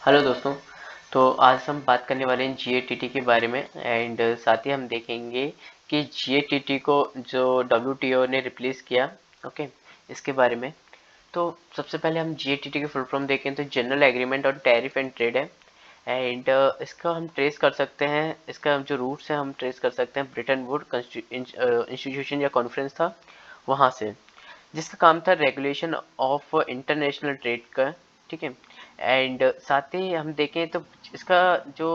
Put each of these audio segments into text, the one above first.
Hello दोस्तों। तो आज हम बात करने वाले हैं जीएटीटी के बारे में एंड साथ ही हम देखेंगे कि जीएटीटी को जो डब्ल्यूटीओ ने रिप्लेस किया। ओके, इसके बारे में। तो सबसे पहले हम जीएटीटी के फुल फॉर्म देखें तो general agreement on tariff and trade है। एंड इसका हम ट्रेस कर सकते हैं, इसका जो रूट्स है हम ट्रेस कर सकते हैं ब्रिटेन वुड इंस्टीट्यूशन या कॉन्फ्रेंस था वहाँ से, जिसका काम था रेगुलेशन ऑफ इंटरनेशनल ट्रेड का। ठीक है। एंड साथ ही हम देखें तो इसका जो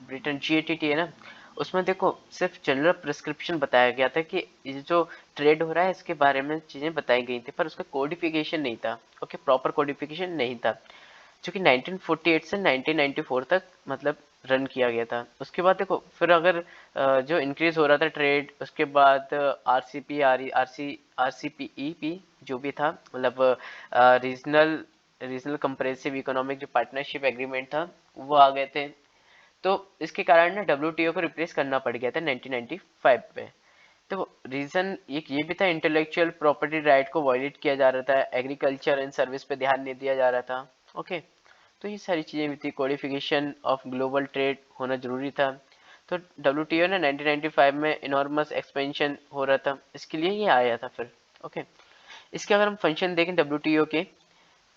ब्रिटेन जीएटीटी है ना, उसमें देखो सिर्फ जनरल प्रिस्क्रिप्शन बताया गया था कि ये जो ट्रेड हो रहा है इसके बारे में चीज़ें बताई गई थी, पर उसका कोडिफिकेशन नहीं था। ओके, प्रॉपर कोडिफिकेशन नहीं था, जो कि 1948 से 1994 तक मतलब रन किया गया था। उसके बाद देखो फिर अगर जो इंक्रीज हो रहा था ट्रेड, उसके बाद आरसीपी आरसीपीईपी जो भी था, मतलब रीजनल रीजनल कंप्रेसिव इकोनॉमिक जो पार्टनरशिप एग्रीमेंट था वो आ गए थे। तो इसके कारण ना डब्ल्यूटीओ को रिप्लेस करना पड़ गया था 1995 पे। तो रीजन एक ये भी था, इंटेलेक्चुअल प्रॉपर्टी राइट को वायलेट किया जा रहा था, एग्रीकल्चर एंड सर्विस पे ध्यान नहीं दिया जा रहा था। ओके, तो ये सारी चीज़ें भी थी, कोडिफिकेशन ऑफ ग्लोबल ट्रेड होना जरूरी था। तो डब्ल्यूटीओ ने 1995 में इनॉर्मस एक्सपेंशन हो रहा था, इसके लिए ये आया था फिर। ओके, इसके अगर हम फंक्शन देखें डब्ल्यूटीओ के,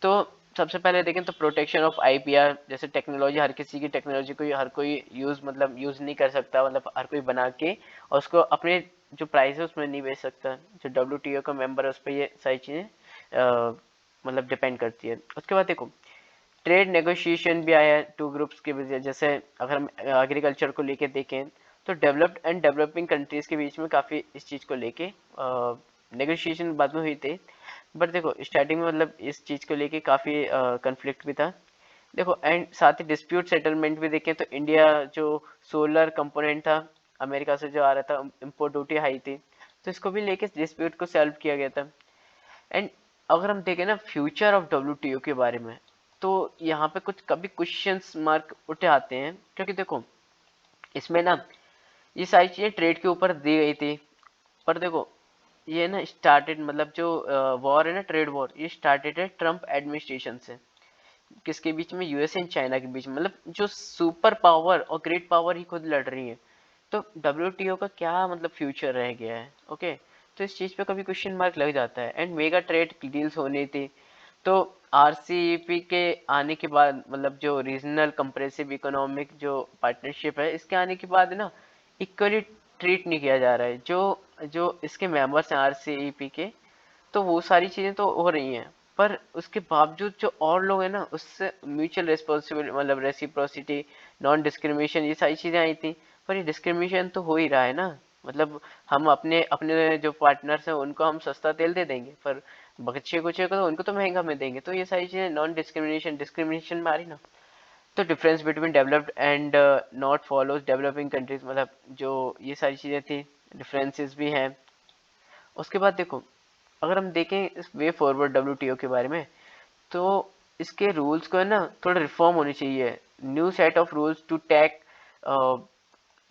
तो सबसे पहले देखें तो प्रोटेक्शन ऑफ आईपीआर, जैसे टेक्नोलॉजी, हर किसी की टेक्नोलॉजी को हर कोई यूज नहीं कर सकता, मतलब हर कोई बना के और उसको अपने जो प्राइस है उसमें नहीं बेच सकता। जो डब्ल्यूटीओ का मेंबर है उस पर ये सारी चीज़ें मतलब डिपेंड करती है। उसके बाद देखो ट्रेड नेगोशिएशन भी आया है टू ग्रुप्स के बीच। जैसे अगर हम एग्रीकल्चर को लेके देखें तो डेवलप्ड एंड डेवलपिंग कंट्रीज के बीच में काफ़ी इस चीज़ को लेके नेगोशिएशन बाद में हुई थी। बट देखो स्टार्टिंग में मतलब इस चीज़ को लेके काफ़ी कन्फ्लिक्ट भी था। देखो एंड साथ ही डिस्प्यूट सेटलमेंट भी देखें तो इंडिया जो सोलर कंपोनेंट था अमेरिका से जो आ रहा था, इम्पोर्ट ड्यूटी हाई थी, तो इसको भी लेके डिस्प्यूट को सॉल्व किया गया था। एंड अगर हम देखें ना फ्यूचर ऑफ डब्ल्यूटीओ के बारे में, तो यहाँ पे कुछ कभी क्वेश्चंस मार्क उठे आते हैं, क्योंकि देखो इसमें ना ये सारी चीज़ें ट्रेड के ऊपर दी गई थी। पर देखो ये ना स्टार्टेड, मतलब जो वॉर है ना, ट्रेड वॉर, ये स्टार्टेड है ट्रम्प एडमिनिस्ट्रेशन से। किसके बीच में? यूएस एंड चाइना के बीच में, मतलब जो सुपर पावर और ग्रेट पावर ही खुद लड़ रही है। तो डब्ल्यूटीओ का क्या मतलब फ्यूचर रह गया है? ओके, तो इस चीज पे कभी क्वेश्चन मार्क लग जाता है। एंड मेगा ट्रेड डील्स होनी थी, तो आरसीईपी के आने के बाद, मतलब जो रीजनल कंप्रेसिव इकोनॉमिक जो पार्टनरशिप है, इसके आने के बाद ना इक्वली ट्रीट नहीं किया जा रहा है जो जो इसके मेंबर्स हैं आरसीईपी के। तो वो सारी चीजें तो हो रही हैं, पर उसके बावजूद जो और लोग हैं ना, उससे म्यूचुअल रिस्पॉन्सिबिलिटी, मतलब रेसिप्रोसिटी, नॉन डिस्क्रिमिनेशन, ये सारी चीजें आई थी। पर ये डिस्क्रिमिनेशन तो हो ही रहा है ना, मतलब हम अपने अपने जो पार्टनर्स हैं उनको हम सस्ता तेल दे देंगे, पर बच्चे कुचे को तो उनको तो महंगा में देंगे। तो ये सारी चीजें नॉन डिस्क्रिमिनेशन डिस्क्रिमिनेशन में आ रही ना। तो difference between developed and not follows developing countries, मतलब जो ये सारी चीजें थी, डिफरेंसेस भी हैं। उसके बाद देखो अगर हम देखें इस वे फॉरवर्ड डब्ल्यूटीओ के बारे में, तो इसके रूल्स को है ना थोड़ा रिफॉर्म होनी चाहिए। New set of rules to tackle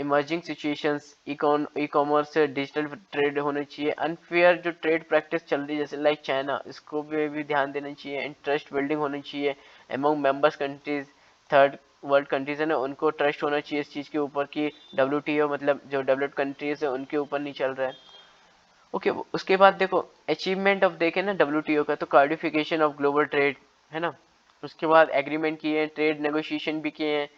emerging situations, e commerce से डिजिटल ट्रेड होना चाहिए। अनफेयर जो ट्रेड प्रैक्टिस चल रही है जैसे लाइक चाइना, इसको भी ध्यान देना चाहिए। एंड ट्रस्ट बिल्डिंग होनी चाहिए among members countries, third world countries है ना, उनको ट्रस्ट होना चाहिए इस चीज़ के ऊपर कि डब्ल्यूटीओ मतलब जो डेवलप्ड कंट्रीज है उनके ऊपर नहीं चल रहा है। ओके, उसके बाद देखो अचीवमेंट ऑफ देखे ना डब्ल्यूटीओ का, तो कार्डिफिकेशन ऑफ ग्लोबल ट्रेड है ना। उसके बाद एग्रीमेंट किए हैं, ट्रेड नेगोशिएशन भी किए हैं।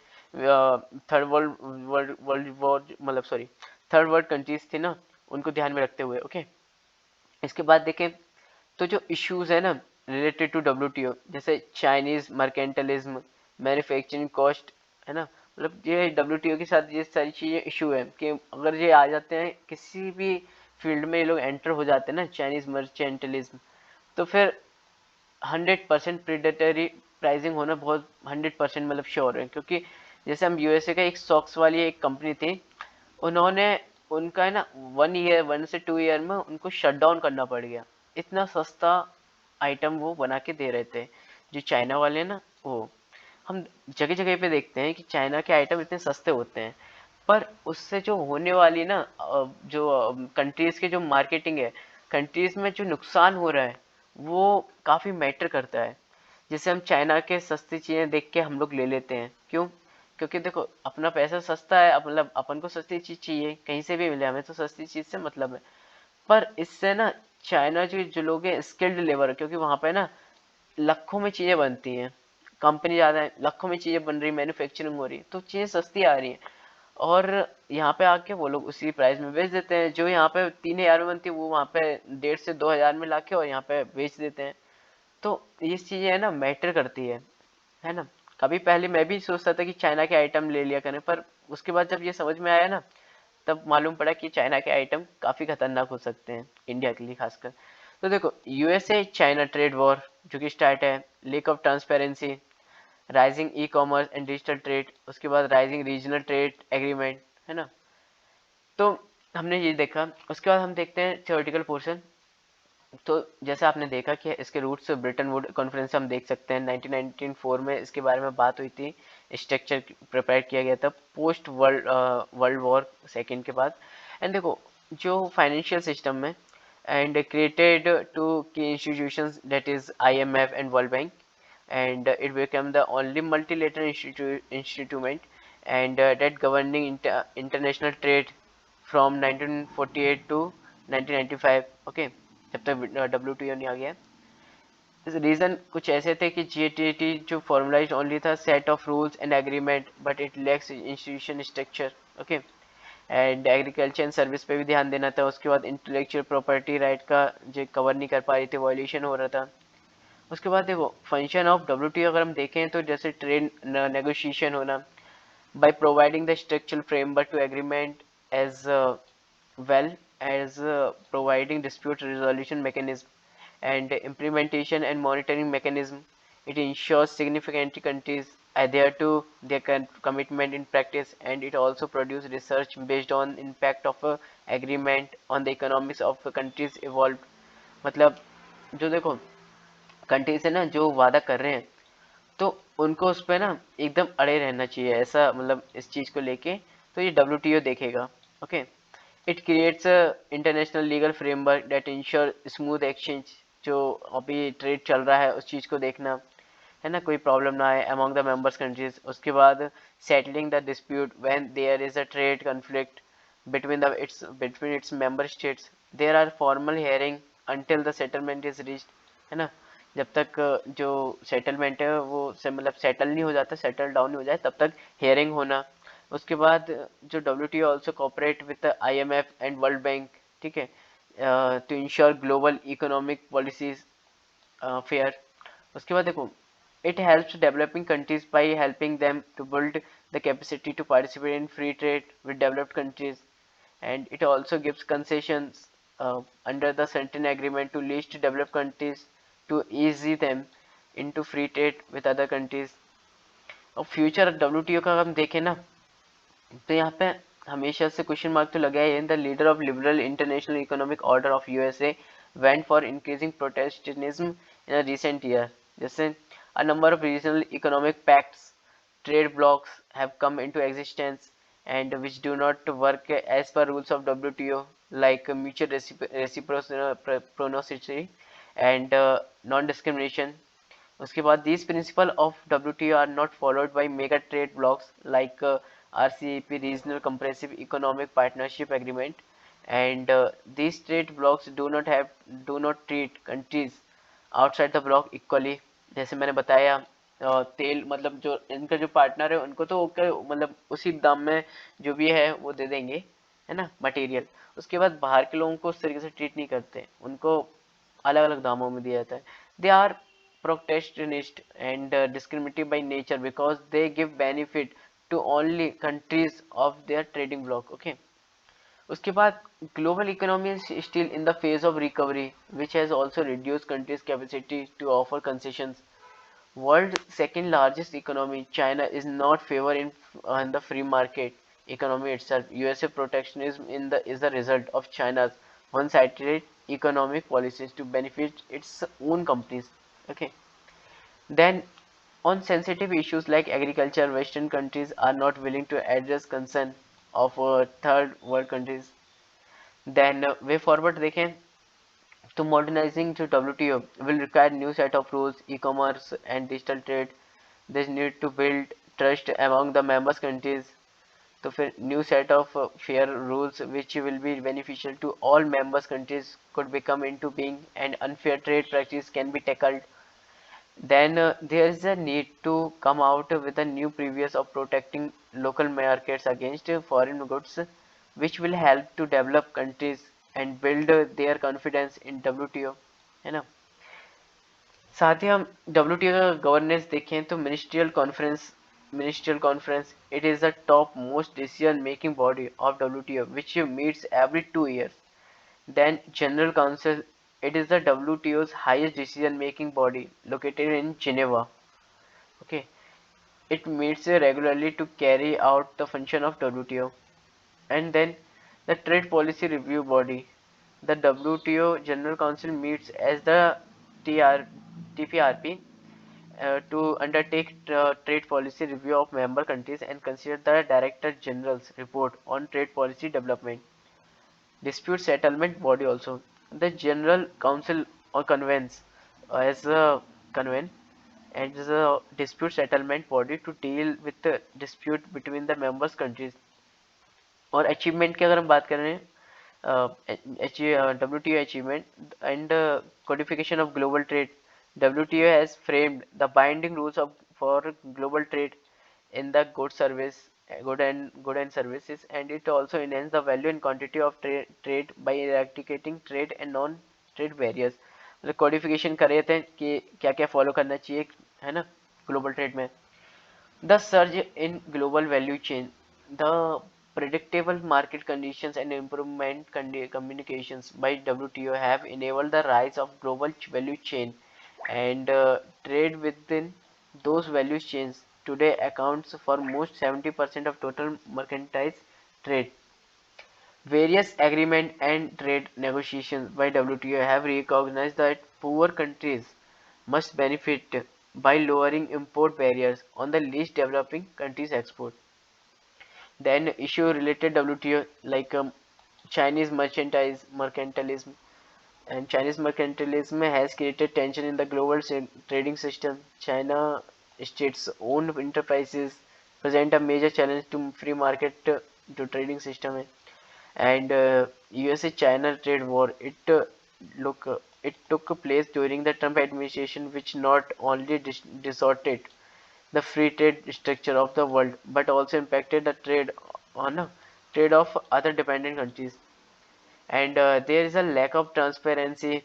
Third world world world war, मतलब सॉरी, थर्ड वर्ल्ड कंट्रीज थी ना, उनको ध्यान में रखते हुए। ओके, इसके बाद देखें तो जो इश्यूज है ना रिलेटेड टू डब्ल्यूटीओ, जैसे चाइनीज मर्केंटलिज्म, मैन्युफैक्चरिंग कॉस्ट, है ना, मतलब ये डब्ल्यूटीओ के साथ ये सारी चीजें इशू है कि अगर ये आ जाते हैं किसी भी फील्ड में, ये लोग एंटर हो जाते हैं ना चाइनीज मर्चेंटलिज्म, तो फिर 100% प्रीडेटरी प्राइसिंग होना बहुत 100% मतलब श्योर है। क्योंकि जैसे हम यूएसए का एक सॉक्स वाली एक कंपनी थी, उन्होंने उनका है ना 1 ईयर 1 से 2 ईयर में उनको शट डाउन करना पड़ गया। इतना सस्ता आइटम वो बना के दे रहे थे जो चाइना वाले हैं ना वो। हम जगह जगह पे देखते हैं कि चाइना के आइटम इतने सस्ते होते हैं, पर उससे जो होने वाली ना जो कंट्रीज के जो मार्केटिंग है, कंट्रीज में जो नुकसान हो रहा है वो काफी मैटर करता है। जैसे हम चाइना के सस्ती चीजें देख के हम लोग ले लेते हैं, क्यों? क्योंकि देखो अपना पैसा सस्ता है, मतलब अपन को सस्ती चीज चाहिए, कहीं से भी मिले हमें तो सस्ती चीज से मतलब है। पर इससे ना चाइना जो जो लोग हैं स्किल्ड लेबर, क्योंकि वहां पे ना लाखों में चीजें बनती हैं, कंपनी ज्यादा है, लाखों में चीजें बन रही, मैन्युफैक्चरिंग हो रही है, तो चीजें सस्ती आ रही हैं। और यहाँ पे आके वो लोग उसी प्राइस में बेच देते हैं, जो यहाँ पे 3,000 में बनती है वो वहाँ पे 1,500 से 2,000 में लाके और यहाँ पे बेच देते हैं। तो ये चीजें है ना मैटर करती है ना। कभी पहले मैं भी सोचता था कि चाइना के आइटम ले लिया करें, पर उसके बाद जब ये समझ में आया ना, तब मालूम पड़ा कि चाइना के आइटम काफी खतरनाक हो सकते हैं इंडिया के लिए खासकर। तो देखो यूएसए चाइना ट्रेड वॉर जो कि स्टार्ट है, lake of transparency, rising e commerce and digital trade, उसके बाद राइजिंग रीजनल ट्रेड एग्रीमेंट, है ना। तो हमने ये देखा, उसके बाद हम देखते हैं थ्योरेटिकल पोर्शन। तो जैसे आपने देखा कि इसके रूट्स ब्रिटेन वुड कॉन्फ्रेंस हम देख सकते हैं, 1994 में इसके बारे में बात हुई थी, स्ट्रक्चर प्रिपेयर किया गया था पोस्ट वर्ल्ड वॉर सेकेंड के बाद। एंड देखो जो फाइनेंशियल सिस्टम में एंड क्रिएटेड टू की institutions that is IMF and World bank, and it became the only multilateral instrument and that governing international trade from 1948 to 1995, okay, जब तक WTO नहीं आ गया। इस रीजन कुछ ऐसे थे कि GATT जो फॉर्मुलाइज्ड ओनली था set of rules and agreement but it lacks institution structure, okay. And agriculture and service पे भी ध्यान देना था। उसके बाद इंटेलेक्चुअल प्रॉपर्टी राइट का जो कवर नहीं कर पा रही थी, वॉल्यूशन हो रहा था। उसके बाद देखो फंक्शन ऑफ WTO अगर हम देखें तो जैसे ट्रेड नेगोशिएशन होना by providing the structural framework to agreement as well as providing dispute resolution mechanism and implementation and monitoring mechanism. It ensures significant countries adhere to their commitment in practice, and it also produces research based on impact of a agreement on the economics of the countries evolved. मतलब जो देखो country से ना जो वादा कर रहे हैं तो उनको उस पर ना एकदम अड़े रहना चाहिए, ऐसा मतलब इस चीज को लेके। तो ये WTO देखेगा, okay. It creates international legal framework that ensure smooth exchange, जो अभी ट्रेड चल रहा है उस चीज को देखना, है ना, कोई प्रॉब्लम ना आए अमंग द मेंबर्स कंट्रीज। उसके बाद settling the dispute when there is a trade conflict between its member states, there are formal hearing until the settlement is reached, है ना। जब तक जो सेटलमेंट है वो से मतलब सेटल नहीं हो जाता, सेटल डाउन नहीं हो जाए, तब तक हेयरिंग होना। उसके बाद जो WTO also cooperate with IMF and World Bank, ठीक है, to ensure global economic policies fair. उसके बाद देखो it helps developing countries by helping them to build the capacity to participate in free trade with developed countries, and it also gives concessions under the certain agreement to least developed countries to ease them into free trade with other countries। और future WTO का हम देखें ना, तो यहाँ पे हमेशा से क्वेश्चन मार्क तो लगा है। The leader of liberal international economic order of USA went for increasing protectionism in a recent year, जैसे a number of regional economic pacts, trade blocs have come into existence and which do not work as per rules of WTO, like mutual reciprocity and non-discrimination। उसके बाद these principles of WTO are not followed by mega trade blocs like RCEP, Regional Comprehensive Economic Partnership Agreement, and these trade blocs do not treat countries outside the bloc equally। जैसे मैंने बताया तेल मतलब जो इनका जो पार्टनर है उनको तो मतलब उसी दाम में जो भी है वो दे देंगे, है ना, मटेरियल। उसके बाद बाहर के लोगों को उस तरीके से ट्रीट नहीं करते, उनको अलग अलग दामों में दिया जाता है। They are protectionist and discriminative by nature because they give benefit to only countries of their trading bloc, okay। उसके बाद global economy is still in the phase of recovery which has also reduced countries capacity to offer concessions। World second largest economy, China is not favor in the free market economy itself। USA protectionism is the result of China's one-sided economic policies to benefit its own companies, okay। Then on sensitive issues like agriculture, Western countries are not willing to address concern of third world countries। Then way forward देखें तो modernizing to WTO will require new set of rules, e-commerce and digital trade. This need to build trust among the members countries. तो फिर new set of fair rules which will be beneficial to all members countries could become into being, and unfair trade practice can be tackled. Then there is a need to come out with a new previous of protecting local markets against foreign goods, which will help to develop countries and build their confidence in WTO, है ना. साथ ही हम WTO का governance देखें तो ministerial conference it is the top most decision making body of WTO which meets every 2 years. Then General Council, it is the WTO's highest decision making body located in Geneva. Okay, it meets regularly to carry out the function of WTO. And then the Trade Policy Review Body. The WTO General Council meets as the TPRP to undertake trade policy review of member countries and consider the Director General's report on trade policy development. Dispute settlement body also. The General Council or convenes as a convene and is a dispute settlement body to deal with the dispute between the members countries. और achievement की अगर हम बात कर रहे हैं, WTO achievement and codification of global trade. WTO has framed the binding rules for global trade in the good and services, and it also enhance the value and quantity of trade by eradicating trade and non trade barriers. मतलब codification कर रहे थे कि क्या क्या follow करना चाहिए, है ना, ग्लोबल ट्रेड में. The surge in global value chain, the predictable market conditions and improvement communications by WTO have enabled the rise of global value chain, and trade within those value chains today accounts for most 70% of total mercantile trade. Various agreement and trade negotiations by WTO have recognized that poor countries must benefit by lowering import barriers on the least developing countries' export. Then issue related WTO like Chinese mercantilism, and Chinese mercantilism has created tension in the global trading system. China states owned enterprises present a major challenge to free market to trading system. And USA China trade war, it took place during the Trump administration, which not only distorted the free trade structure of the world but also impacted the trade of other dependent countries. And there is a lack of transparency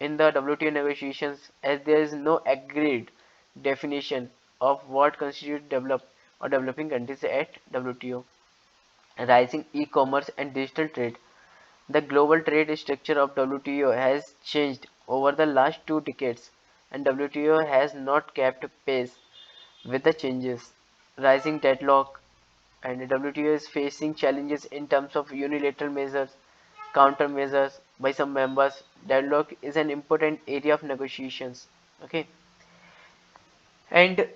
in the WTO negotiations, as there is no agreed definition of what constitutes developed or developing countries at WTO. Rising e-commerce and digital trade. The global trade structure of WTO has changed over the last 2 decades, and WTO has not kept pace with the changes. Rising deadlock, and WTO is facing challenges in terms of unilateral measures, countermeasures by some members. Deadlock is an important area of negotiations. Okay, and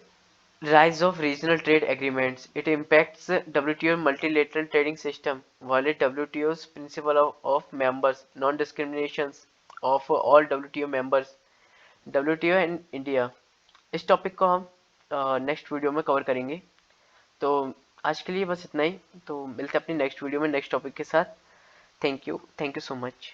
rise of regional trade agreements. It impacts WTO multilateral trading system, violate WTO's principle of members, non-discriminations of all WTO members. WTO and India, इस topic को हम next video में cover करेंगे. तो आज के लिए बस इतना ही. तो मिलते हैं अपनी नेक्स्ट वीडियो में नेक्स्ट टॉपिक के साथ. Thank you so much.